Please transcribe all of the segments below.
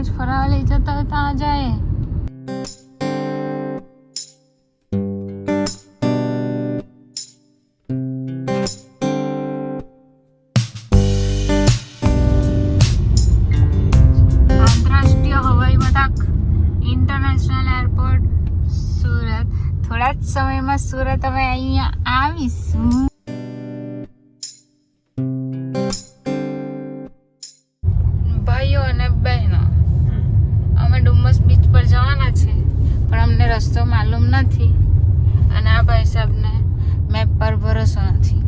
જ ફરાવા લઈ જતા હોય ત્યાં જાય. આંતરરાષ્ટ્રીય હવાઈ મથક ઇન્ટરનેશનલ એરપોર્ટ સુરત. થોડા જ સમયમાં સુરત અમે અહીંયા આવીશું. ભાઈઓ અને બહેનો, અમે ડુમસ બીચ પર જવાના છે પણ અમને રસ્તો માલુમ નથી અને આ ભાઈ સાહેબને મેપ પર ભરોસો નથી.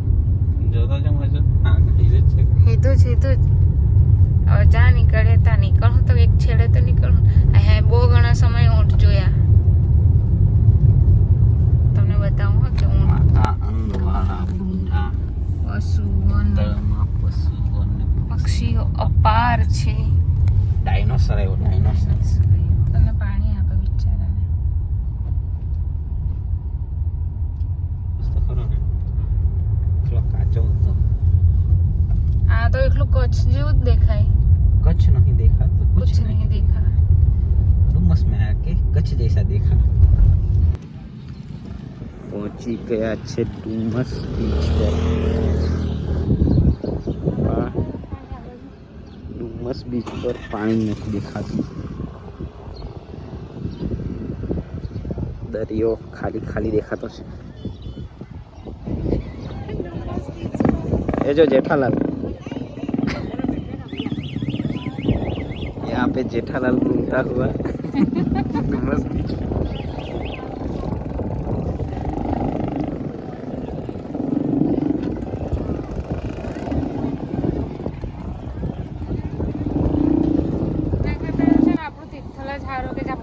હેતુ જ હવે જ્યાં નીકળે ત્યાં નીકળું તો એક છેડે તો નીકળું. હે બહુ ઘણા સમય ઊંટ જોયા. તમને બતાવું હો કે પક્ષીઓ અપાર છે. ડાયનોસર આવ્યો, ડાયનોસર. તમને પાણી આપે બિચારાને. કાચો હતો. આ તો એકલું કચ્છ જેવું જ દેખાય. कच्छ नहीं देखा तो कुछ नहीं देखा. डुमस में आके कच्छ जैसा देखा. पहुंची गया છે ડુમસ બીચ પર. ડુમસ બીચ પર પાણી નથી દેખાતું. દરિયો ખાલી ખાલી દેખાતો છે. ये जो जेठालाल, यहाँ पे जेठालाल घूमता हुआ डुमस बीच.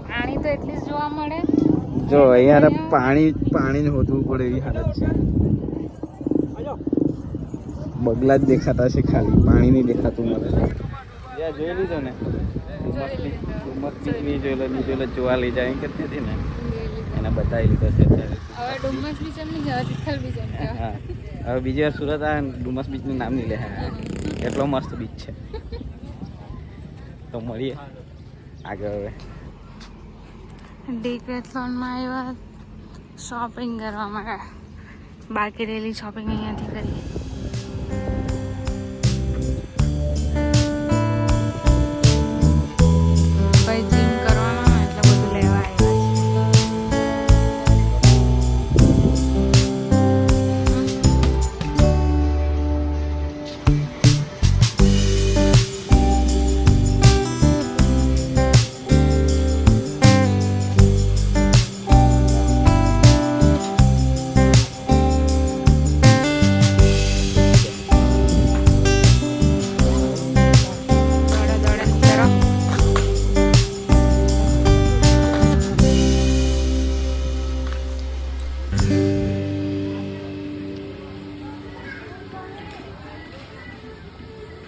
પાણી તો એટલી જ જોવા મળે. જો અહીંયા પાણી જ હોતું પડે એવી હાલત છે. બગલા જ દેખાતા છે, ખાલી પાણી નહીં દેખાતું મને. જોઈ લીધો ને ડુમસ બીચ બી જોયેલો જોવા લઈ જાય કરતી હતી ને, એને બતાવી લીધો છે અત્યારે. હવે ડુમસ બીચ એમ નહીં કહેવાય, તિથલ બીચ એમ કહેવાય. હા, હવે બીજી વાર સુરત આ ડુમસ બીચનું નામ નહીં લે. હા, એટલો મસ્ત બીચ છે. તો મળીએ આગળ. હવે ડિકેથલોનમાં આવ્યા શોપિંગ કરવા માટે. બાકી રહેલી શોપિંગ અહીંયાથી કરી. ભાઈ જીમ કરવાનું એટલે બધું લેવા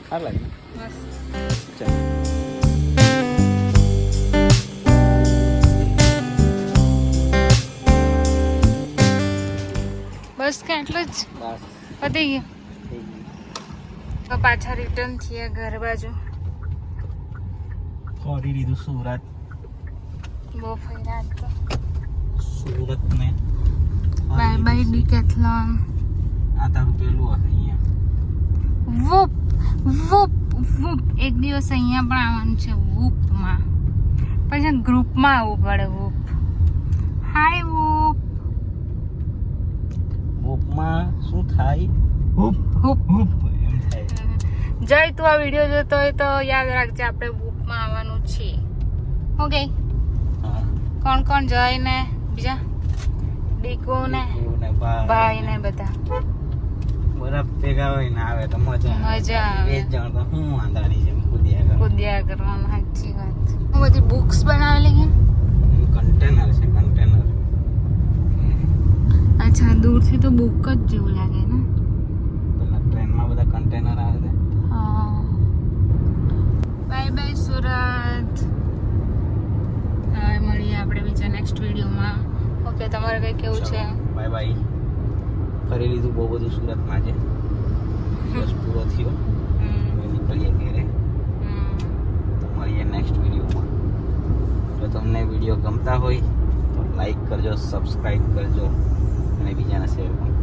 સારું લાગે. ચાલ. બસ કે એટલું જ પતી ગયું. તો પાછા રિટર્ન થયા ઘર બાજુ. ફરી લીધું સુરત. બહુ ફર્યા તો. સુરત ને બાય બાય ડિકેથલોન. આ તારું પેલું હશે અહીંયા. વૂપ વૂપ વૂપ. એક દિવસ અહીંયા પણ આવવાનું છે વૂપમાં. પછી ગ્રુપમાં આવવું પડે. વૂપ. હાય વૂપ. વૂપમાં શું થાય? વૂપ વૂપ વૂપ એમ થાય. જય, તું આ વિડીયો જોતો હોય તો યાદ રાખજે આપણે વૂપમાં આવવાનું છે. ઓકે. હા. કોણ કોણ જય ને બીજા ડીકુ ને ભાઈ ને બધા. બરફ ભેગા હોય ને આવે તો મજા મજા આવે. 2 જણ તો હું વાંધાની જેમ કૂદ્યા કરવાનું. સાચી વાત. હું બધી બુક્સ બનાવેલી છે. કન્ટેનર છે, કન્ટેનર. અચ્છા, દૂરથી તો બુક જ જેવું લાગે ને. પેલા ટ્રેનમાં બધા કન્ટેનર આવે છે. હા. Bye bye Surat. હવે મળીએ આપણે બીજા નેક્સ્ટ વિડીયોમાં. ઓકે, તમારે કંઈ કેવું છે? Bye bye. ફરી લીધું બહુ બધું સુરતમાં છે. દિવસ પૂરો થયો. નીકળીએ ઘરે. તો મળીએ નેક્સ્ટ વિડીયોમાં. વિડીયો ગમતા હોય તો લાઈક કરજો, સબસ્ક્રાઈબ કરજો અને બીજાને શેર પણ